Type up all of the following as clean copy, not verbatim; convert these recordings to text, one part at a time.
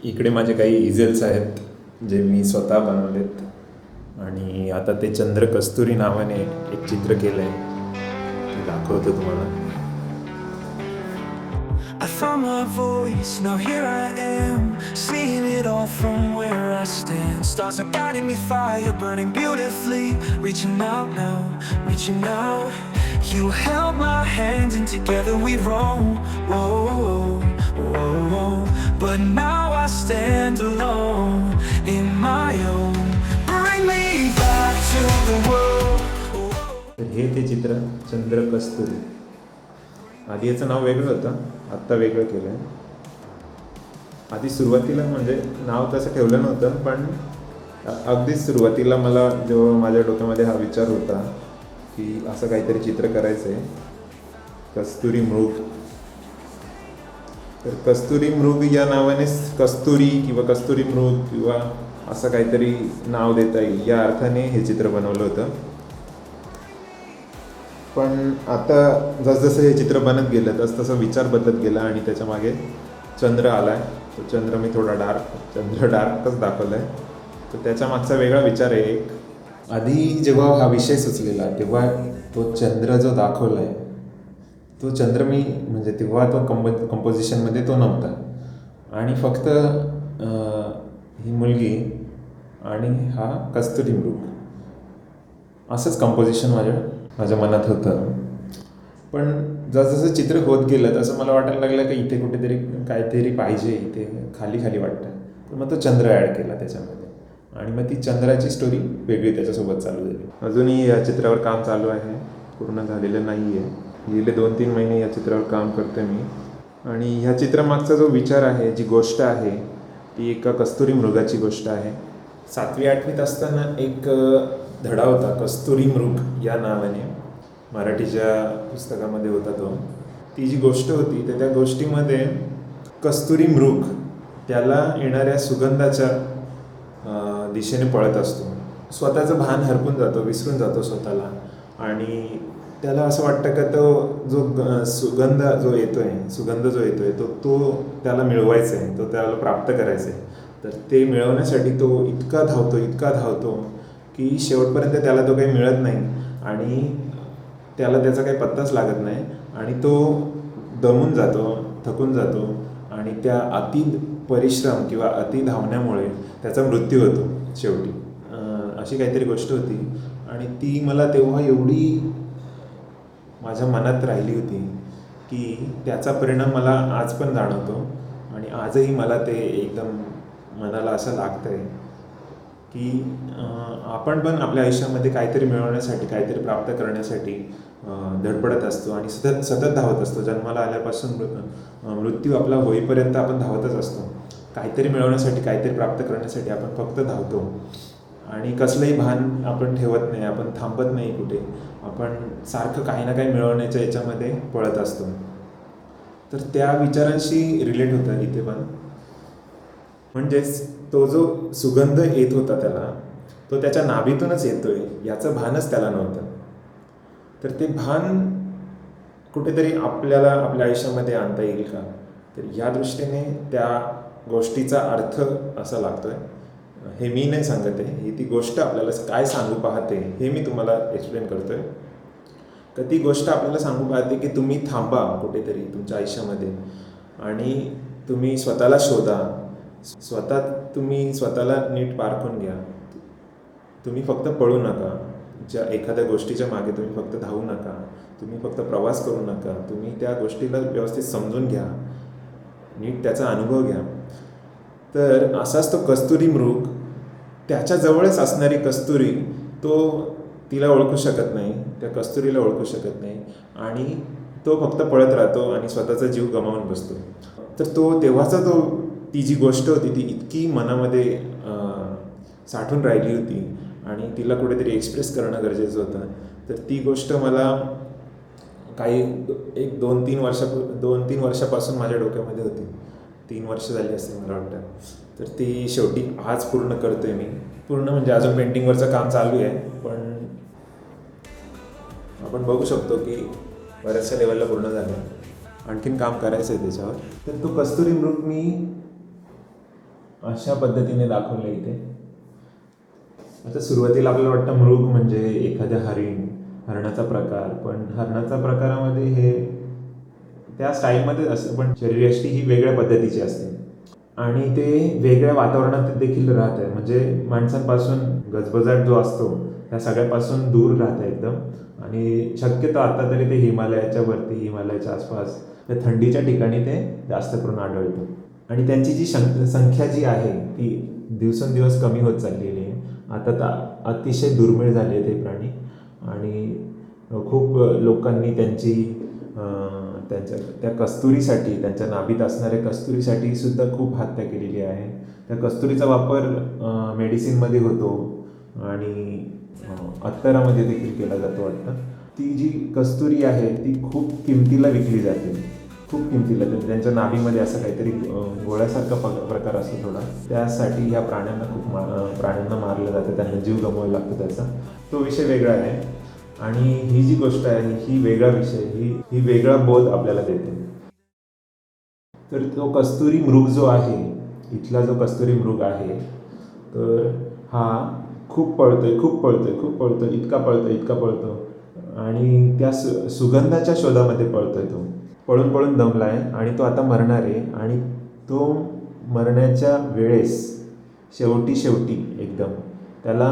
इकडे माझे काही इझेल्स आहेत जे मी स्वतः बनवलेत आणि आता ते चंद्र कस्तुरी नावाने एक चित्र केलं आहे ते दाखवतो तुम्हाला. I found my voice, now here I am, seeing it all from where I stand. Stars are guiding me, fire burning beautifully, reaching out now, reaching out. You held my hand and together we roam. Whoa, whoa, whoa, whoa. But now I stand alone in my own. Bring me back to the world. तर हे ते चित्र चंद्र कस्तुरी. आधी याचं नाव वेगळं होतं, आत्ता वेगळं केलं आहे. आधी सुरुवातीला म्हणजे नाव तसं ठेवलं नव्हतं, पण अगदीच सुरुवातीला मला जेव्हा माझ्या डोक्यामध्ये हा विचार होता की असं काहीतरी चित्र करायचं आहे, कस्तुरी मृग. तर कस्तुरी मृग या नावानेच कस्तुरी किंवा कस्तुरी मृग किंवा असं काहीतरी नाव देता येईल या अर्थाने हे चित्र बनवलं होतं. पण आता जसजसं हे चित्र बनत गेलं तसतसं विचार बदलत गेला आणि त्याच्यामागे चंद्र आला आहे. तो चंद्र मी थोडा डार्कच दाखवला आहे. तर त्याच्या मागचा वेगळा विचार आहे एक. आधी जेव्हा हा विषय सुचलेला तेव्हा तो चंद्र जो दाखवला आहे तो चंद्र मी म्हणजे तेव्हा तो कंपोजिशनमध्ये तो नव्हता आणि फक्त ही मुलगी आणि हा कस्तुरी मृग असंच कंपोजिशन माझ्या मनात होतं. पण जसं चित्र होत गेलं तसं मला वाटायला लागलं की इथे कुठेतरी काहीतरी पाहिजे, इथे खाली वाटतं. तर मग तो चंद्र ॲड केला त्याच्यामध्ये आणि मग ती चंद्राची स्टोरी वेगळी त्याच्यासोबत चालू झाली. अजूनही या चित्रावर काम चालू आहे, पूर्ण झालेलं नाही आहे. गेले 2-3 महिने या चित्रावर काम करते मी. आणि ह्या चित्रामागचा जो विचार आहे, जी गोष्ट आहे ती एका कस्तुरी मृगाची गोष्ट आहे. 7वी-8वीत असताना एक धडा होता कस्तुरी मृग या नावाने, मराठीच्या पुस्तकामध्ये होता तो. ती जी गोष्ट होती तर त्या गोष्टीमध्ये कस्तुरी मृग त्याला येणाऱ्या सुगंधाच्या दिशेने पळत असतो. स्वतःचं भान हरपून जातो, विसरून जातो स्वतःला आणि त्याला असं वाटतं का तो जो सुगंध जो येतोय तो त्याला मिळवायचा आहे, तो त्याला प्राप्त करायचा आहे. तर ते मिळवण्यासाठी तो इतका धावतो की शेवटपर्यंत त्याला तो काही मिळत नाही आणि त्याला त्याचा काही पत्ताच लागत नाही आणि तो दमून जातो, थकून जातो आणि त्या अति परिश्रम किंवा अति धावण्यामुळे त्याचा मृत्यू होतो शेवटी. अशी काहीतरी गोष्ट होती आणि ती मला तेव्हा एवढी माझ्या मनात राहिली होती की त्याचा परिणाम मला आज पण जाणवतो आणि आजही मला ते एकदम मनाला असं लागतं आहे की आपण पण आपल्या आयुष्यामध्ये काहीतरी मिळवण्यासाठी, काहीतरी प्राप्त करण्यासाठी धडपडत असतो आणि सतत धावत असतो. जन्माला आल्यापासून मृत्यू आपला होईपर्यंत आपण धावतच असतो. काहीतरी मिळवण्यासाठी, काहीतरी प्राप्त करण्यासाठी आपण फक्त धावतो आणि कसलंही भान आपण ठेवत नाही, आपण थांबत नाही कुठे. आपण सारखं काही ना काही मिळवण्याच्या याच्यामध्ये पळत असतो. तर त्या विचारांशी रिलेट होतं इथे पण. म्हणजेच तो जो सुगंध येत होता त्याला, तो त्याच्या नाभीतूनच येतोय याचं भानच त्याला नव्हतं. तर ते भान कुठेतरी आपल्याला आपल्या आयुष्यामध्ये आणता येईल का? तर या दृष्टीने त्या गोष्टीचा अर्थ असा लागतोय. हे मी नाही सांगत आहे, ही ती गोष्ट आपल्याला काय सांगू पाहते हे मी तुम्हाला एक्सप्लेन करतोय. तर ती गोष्ट आपल्याला सांगू पाहते की तुम्ही थांबा कुठेतरी तुमच्या आयुष्यामध्ये आणि तुम्ही स्वतःला शोधा. तुम्ही स्वतःला नीट पारखून घ्या. तुम्ही फक्त पळू नका. एखाद्या गोष्टीच्या मागे तुम्ही फक्त धावू नका. तुम्ही फक्त प्रवास करू नका. तुम्ही त्या गोष्टीला व्यवस्थित समजून घ्या, नीट त्याचा अनुभव घ्या. तर असाच तो कस्तुरी मृग, त्याच्याजवळच असणारी कस्तुरी तिला ओळखू शकत नाही, त्या कस्तुरीला ओळखू शकत नाही आणि तो फक्त पळत राहतो आणि स्वतःचा जीव गमावून बसतो. तर तेव्हाचा ती जी गोष्ट होती ती इतकी मनामध्ये साठून राहिली होती आणि तिला कुठेतरी एक्सप्रेस करणं गरजेचं होतं. तर ती गोष्ट मला काही 2-3 वर्षापासून माझ्या डोक्यामध्ये होती. 3 वर्ष झाली असते मला वाटतं. तर ती शेवटी आज पूर्ण करतोय मी. पूर्ण म्हणजे अजून पेंटिंगवरचं काम चालू आहे, पण आपण बघू शकतो की बऱ्याचशा लेवलला पूर्ण झालं. आणखीन काम करायचं आहे त्याच्यावर. तर तो कस्तुरी मृग मी अशा पद्धतीने दाखवलं इथे. आता सुरुवातीला आपल्याला वाटतं मृग म्हणजे एखाद्या हरणाचा प्रकार, पण हरणाचा प्रकारामध्ये हे त्या स्टाईलमध्येच असतं, पण शरीरयष्टी ही वेगळ्या पद्धतीची असते आणि ते वेगळ्या वातावरणात देखील राहत आहे. म्हणजे माणसांपासून गजबजाट जो असतो त्या सगळ्यापासून दूर राहत आहे एकदम. आणि शक्यतो आता तरी ते हिमालयाच्या वरती, हिमालयाच्या आसपास त्या थंडीच्या ठिकाणी ते जास्त करून आढळतं. आणि त्यांची जी संख्या जी आहे ती दिवसेंदिवस कमी होत चाललेली आहे. आता तर अतिशय दुर्मिळ झाले आहेत हे प्राणी. आणि खूप लोकांनी त्यांच्या त्या कस्तुरीसाठी, त्यांच्या नाभीत असणाऱ्या कस्तुरीसाठी सुद्धा खूप हत्या केलेली आहे. त्या कस्तुरीचा वापर मेडिसिनमध्ये होतो आणि अत्तरामध्ये देखील केला जातो वाटतं. ती जी कस्तुरी आहे ती खूप किमतीला विकली जाते, खूप किमतीला. त्यांच्या नाभीमध्ये असं काहीतरी गोळ्यासारखा प्रकार असतो थोडा. त्यासाठी ह्या प्राण्यांना मारलं जातं, त्यांना जीव गमवायला लागतो त्याचा. तो विषय वेगळा आहे. आणि ही जी गोष्ट आहे ही वेगळा विषय, ही वेगळा बोध आपल्याला देते. तर तो कस्तुरी मृग जो आहे, इथला जो कस्तुरी मृग आहे, तर हा खूप पळतोय, इतका पळतो आणि त्या सुगंधाच्या शोधामध्ये पळतोय तो. पळून दमला आहे आणि तो आता मरणार आहे. आणि तो मरण्याच्या वेळेस शेवटी एकदम त्याला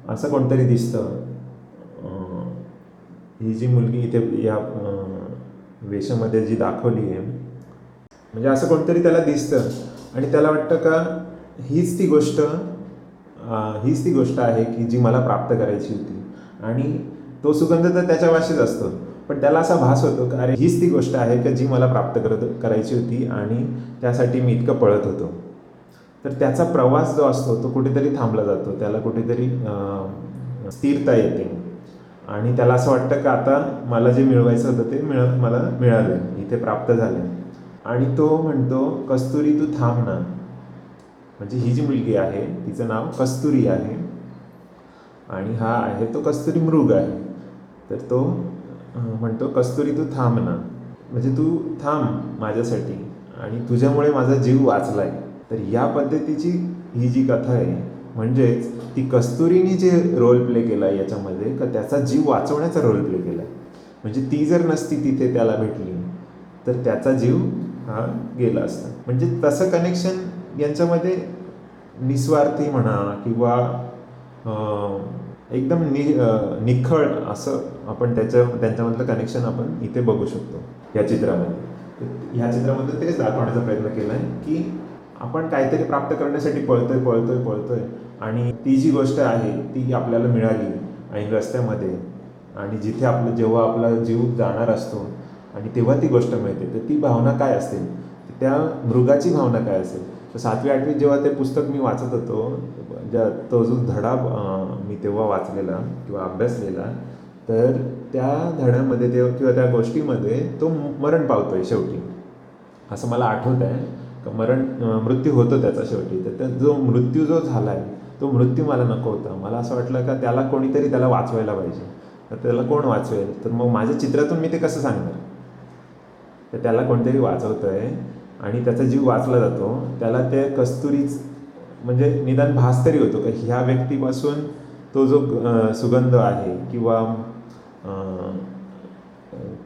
असं कोणतरी दिसतं. ही जी मुलगी इथे या वेशामध्ये जी दाखवली आहे, म्हणजे असं कोणतरी त्याला दिसतं आणि त्याला वाटतं का हीच ती गोष्ट आहे की जी मला प्राप्त करायची होती. आणि तो सुगंध तर त्याच्या वाशीच असतो, पण त्याला असा भास होतो का अरे हीच ती गोष्ट आहे का जी मला प्राप्त करायची होती आणि त्यासाठी मी इतकं पळत होतो. तर त्याचा प्रवास जो असतो तो कुठेतरी थांबला जातो, त्याला कुठेतरी स्थिरता येते आणि त्याला असं वाटतं का आता मला जे मिळवायचं होतं ते मला मिळालं, इथे प्राप्त झालं. आणि तो म्हणतो कस्तुरी तू थांब ना. म्हणजे ही जी मुलगी आहे तिचं नाव कस्तुरी आहे आणि हा आहे तो कस्तुरी मृग आहे. तर तो म्हणतो कस्तुरी तू थांब ना, म्हणजे तू थांब माझ्यासाठी आणि तुझ्यामुळे माझा जीव वाचलाय. तर या पद्धतीची ही जी कथा आहे, म्हणजेच ती कस्तुरीने जे रोल प्ले केला आहे याच्यामध्ये, का त्याचा जीव वाचवण्याचा रोल प्ले केला आहे. म्हणजे ती जर नसती तिथे त्याला भेटली तर त्याचा जीव हा गेला असता. म्हणजे तसं कनेक्शन यांच्यामध्ये निस्वार्थी म्हणा किंवा एकदम निखळ असं आपण त्यांच्यामधलं कनेक्शन आपण इथे बघू शकतो या चित्रामध्ये. ह्या चित्रामध्ये तेच दाखवण्याचा प्रयत्न केला आहे की आपण काहीतरी प्राप्त करण्यासाठी पळतोय आणि ती जी गोष्ट आहे ती आपल्याला मिळाली ऐन रस्त्यामध्ये आणि जिथे जेव्हा आपला जीव जाणार असतो आणि तेव्हा ती गोष्ट मिळते, तर ती भावना काय असेल, त्या मृगाची भावना काय असेल. तर 7वी-8वीत जेव्हा ते पुस्तक मी वाचत होतो, तो जो धडा मी तेव्हा वाचलेला किंवा अभ्यासलेला, तर त्या धड्यामध्ये किंवा त्या गोष्टीमध्ये तो मरण पावतोय शेवटी, असं मला आठवत आहे. मृत्यू होतो त्याचा शेवटी. तर जो मृत्यू जो झाला आहे तो मृत्यू मला नको होता. मला असं वाटलं का त्याला कोणीतरी त्याला वाचवायला पाहिजे. तर त्याला कोण वाचवेल, तर मग माझ्या चित्रातून मी ते कसं सांगणार. तर त्याला कोणतरी वाचवतं आहे आणि त्याचा जीव वाचला जातो. त्याला ते कस्तुरीच म्हणजे निदान भास तरी होतो का ह्या व्यक्तीपासून तो जो सुगंध आहे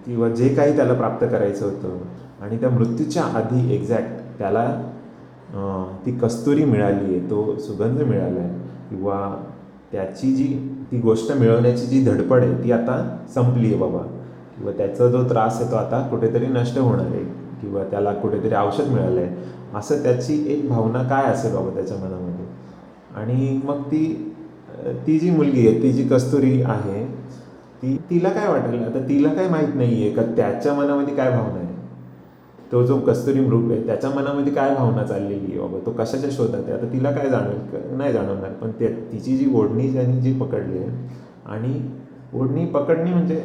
किंवा जे काही त्याला प्राप्त करायचं होतं आणि त्या मृत्यूच्या आधी एक्झॅक्ट त्याला ती कस्तुरी मिळाली आहे, तो सुगंध मिळाला आहे किंवा त्याची ती गोष्ट मिळवण्याची जी धडपड आहे ती आता संपली आहे बाबा, किंवा त्याचा जो त्रास आहे तो आता कुठेतरी नष्ट होणार आहे किंवा त्याला कुठेतरी औषध मिळालं आहे, असं त्याची एक भावना काय असेल बाबा त्याच्या मनामध्ये. आणि मग ती जी मुलगी आहे, ती जी कस्तुरी आहे, तिला काय वाटेल आता, तिला काय माहीत नाही आहे का त्याच्या मनामध्ये काय भावना आहे. तो जो कस्तुरी मृग आहे त्याच्या मनामध्ये काय भावना चाललेली आहे बाबा, तो कशाच्या शोधात आहे, आता तिला काय जाणवेल, नाही जाणवणार. पण तिची जी ओढणी ज्यांनी जी पकडली आहे, आणि ओढणी पकडणी म्हणजे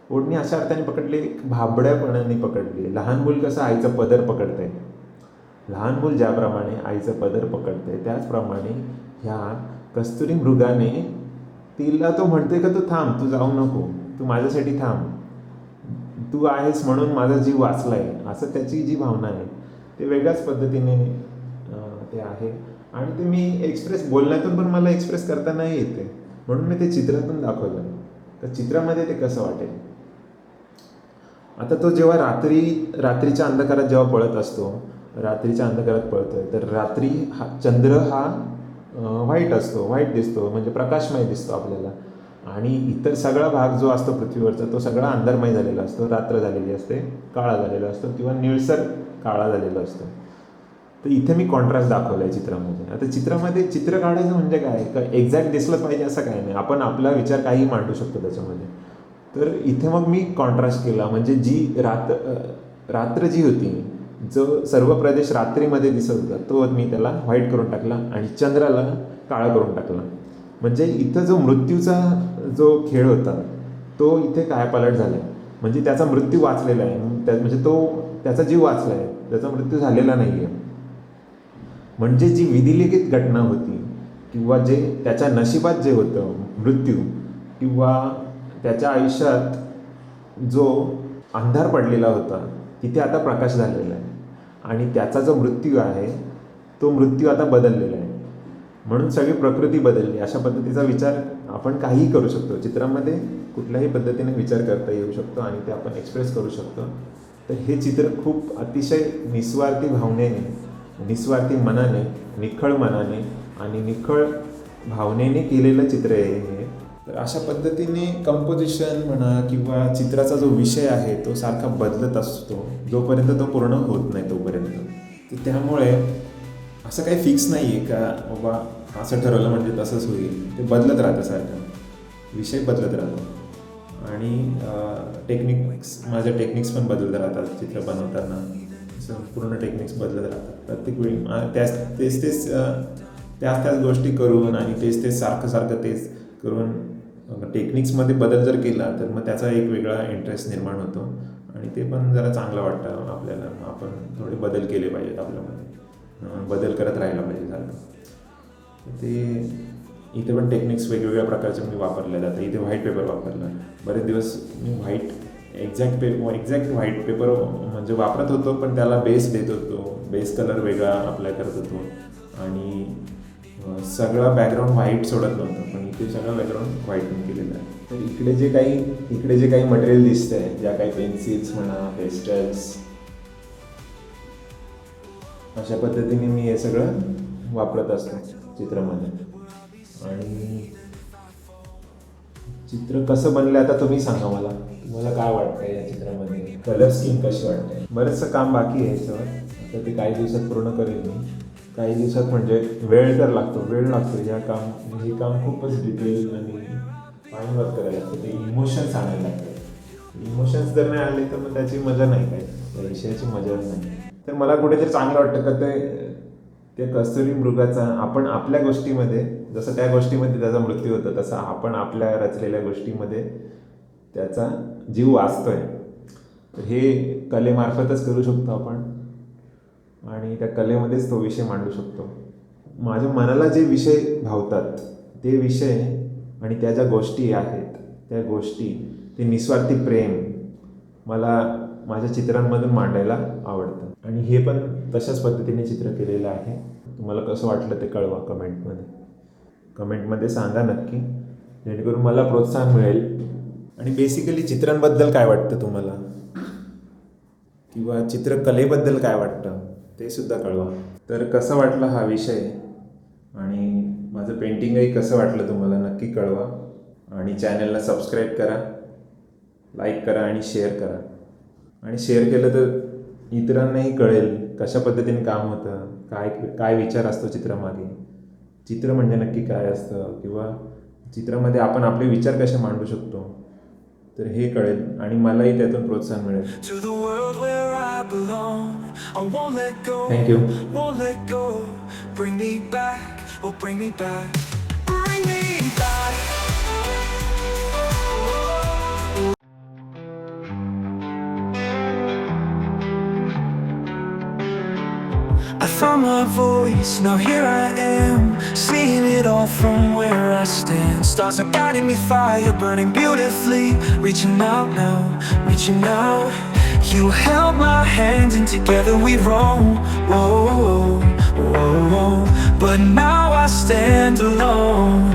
ओढणी अशा अर्थाने पकडली, भाबड्यापणाने पकडली. लहान मूल कसं आईचं पदर पकडतंय, लहान मूल ज्याप्रमाणे आईचं पदर पकडतंय त्याचप्रमाणे ह्या कस्तुरी मृगाने तिला तो म्हणतोय का तू थांब, तू जाऊ नको, तू माझ्यासाठी थांब, तू आहेस म्हणून माझा जीव वाचलाय, असं त्याची जी भावना आहे ते वेगळ्याच पद्धतीने ते आहे आणि ते मी एक्सप्रेस बोलण्यातून पण मला एक्सप्रेस करता नाही येते, म्हणून मी ते चित्रातून दाखवलं. तर चित्रामध्ये ते कसं वाटेल. आता तो जेव्हा रात्रीच्या अंधकारात जेव्हा पळत असतो, रात्रीच्या अंधकारात पळतोय, तर रात्री चंद्र हा व्हाईट असतो, व्हाईट दिसतो, म्हणजे प्रकाशमय दिसतो आपल्याला. आणि इतर सगळा भाग जो असतो पृथ्वीवरचा तो सगळा अंधारमय झालेला असतो, रात्र झालेली असते, काळा झालेला असतो किंवा निळसर काळा झालेला असतो. तर इथे मी कॉन्ट्रास्ट दाखवला आहे चित्रामध्ये. आता चित्रामध्ये चित्र काढायचं म्हणजे काय, का एक्झॅक्ट दिसलं पाहिजे असं काही नाही, आपण आपला विचार काही मांडू शकतो त्याच्यामध्ये. तर इथे मग मी कॉन्ट्रास्ट केला, म्हणजे जी रात्र जी होती, जो सर्व प्रदेश रात्रीमध्ये दिसत होता तो मी त्याला व्हाईट करून टाकला आणि चंद्राला काळा करून टाकला. म्हणजे इथं जो मृत्यूचा जो खेळ होता तो इथे कायापालट झाला आहे, म्हणजे त्याचा मृत्यू वाचलेला आहे, म्हणजे त्याचा जीव वाचला आहे, त्याचा मृत्यू झालेला नाही आहे. म्हणजे जी विधिलिखित घटना होती किंवा जे त्याच्या नशिबात जे होतं मृत्यू, किंवा त्याच्या आयुष्यात जो अंधार पडलेला होता तिथे आता प्रकाश झालेला आहे आणि त्याचा जो मृत्यू आहे तो मृत्यू आता बदललेला आहे. म्हणून सगळी प्रकृती बदलली. अशा पद्धतीचा विचार आपण काहीही करू शकतो. चित्रामध्ये कुठल्याही पद्धतीने विचार करता येऊ शकतो आणि ते आपण एक्सप्रेस करू शकतो. तर हे चित्र खूप अतिशय निस्वार्थी भावनेने, निस्वार्थी मनाने, निखळ मनाने आणि निखळ भावनेने केलेलं चित्र आहे हे. तर अशा पद्धतीने कंपोजिशन म्हणा किंवा चित्राचा जो विषय आहे तो सारखा बदलत असतो जोपर्यंत तो पूर्ण होत नाही तोपर्यंत. तर त्यामुळे असं काही फिक्स नाही आहे का बाबा असं ठरवलं म्हणजे तसंच होईल. ते बदलत राहतं सारखं, विषय बदलत राहतो आणि माझ्या टेक्निक्स पण बदलत राहतात. चित्र बनवताना पूर्ण टेक्निक्स बदलत राहतात प्रत्येक वेळी. त्याच गोष्टी करून आणि तेच सारखं तेच करून टेक्निक्समध्ये बदल जर केला तर मग त्याचा एक वेगळा इंटरेस्ट निर्माण होतो आणि ते पण जरा चांगलं वाटतं आपल्याला. आपण थोडे बदल केले पाहिजेत आपल्यामध्ये, बदल करत राहायला पाहिजे झालं. ते इथे पण टेक्निक्स वेगवेगळ्या प्रकारचे मी वापरले जातं. इथे व्हाईट पेपर वापरला, बरेच दिवस मी एक्झॅक्ट व्हाईट पेपर म्हणजे वापरत होतो, पण त्याला बेस देत होतो, बेस कलर वेगळा अप्लाय करत होतो आणि सगळं बॅकग्राऊंड व्हाईट सोडत नव्हतं, पण इथे सगळं बॅकग्राऊंड व्हाईटने केलेलं आहे. तर इकडे जे काही मटेरियल दिसतं आहे, ज्या काही पेन्सिल्स म्हणा, पेस्टल्स, अशा पद्धतीने मी हे सगळं वापरत असतो चित्रामध्ये. आणि चित्र कसं बनलं आता तुम्ही सांगा मला, तुम्हाला काय वाटतंय या चित्रामध्ये, कलर स्कीम कशी वाटते. बरंचसं काम बाकी आहे याच्यावर, आता ते काही दिवसात पूर्ण करेल मी. काही दिवसात म्हणजे वेळ लागतो. हे काम खूपच डिटेल आणि फाईन वर्क करायला लागतं. ते इमोशन्स आणायला लागतात. इमोशन्स जर नाही आले तर मग त्याची मजा नाही, काय त्या विषयाची मजा नाही. तर मला कुठेतरी चांगलं वाटतं का ते कस्तुरी मृगाचा आपण आपल्या गोष्टीमध्ये, जसं त्या गोष्टीमध्ये त्याचा मृत्यू होतो तसा आपण आपल्या रचलेल्या गोष्टीमध्ये त्याचा जीव वाचतोय. तर हे कलेमार्फतच करू शकतो आपण आणि त्या कलेमध्येच तो विषय मांडू शकतो. माझ्या मनाला जे विषय भावतात ते विषय आणि त्या ज्या गोष्टी आहेत त्या गोष्टी, ते निस्वार्थी प्रेम मला माझ्या चित्रांमधून मांडायला आवडतं. आणि हे पण तशाच पद्धतीने चित्र केलेलं आहे. तुम्हाला कसं वाटलं ते कळवा कमेंटमध्ये सांगा नक्की, जेणेकरून मला प्रोत्साहन मिळेल. आणि बेसिकली चित्रांबद्दल काय वाटतं तुम्हाला किंवा चित्रकलेबद्दल काय वाटतं ते सुद्धा कळवा. तर कसं वाटलं हा विषय आणि माझं पेंटिंगही कसं वाटलं तुम्हाला नक्की कळवा. आणि चॅनलला सबस्क्राईब करा, लाईक करा आणि शेअर करा. आणि शेअर केलं तर इतरांनाही कळेल कशा पद्धतीने काम होतं, काय विचार असतो चित्रामागे, चित्र म्हणजे नक्की काय असतं किंवा चित्रामध्ये आपण आपले विचार कसे मांडू शकतो, तर हे कळेल आणि मलाही त्यातून प्रोत्साहन मिळेल. Thank you. I found my voice, now here I am, seeing it all from where I stand. Stars are guiding me, fire burning beautifully, reaching out now, reaching out. You held my hand and together we roam. Whoa, whoa, whoa, whoa. but now I stand alone.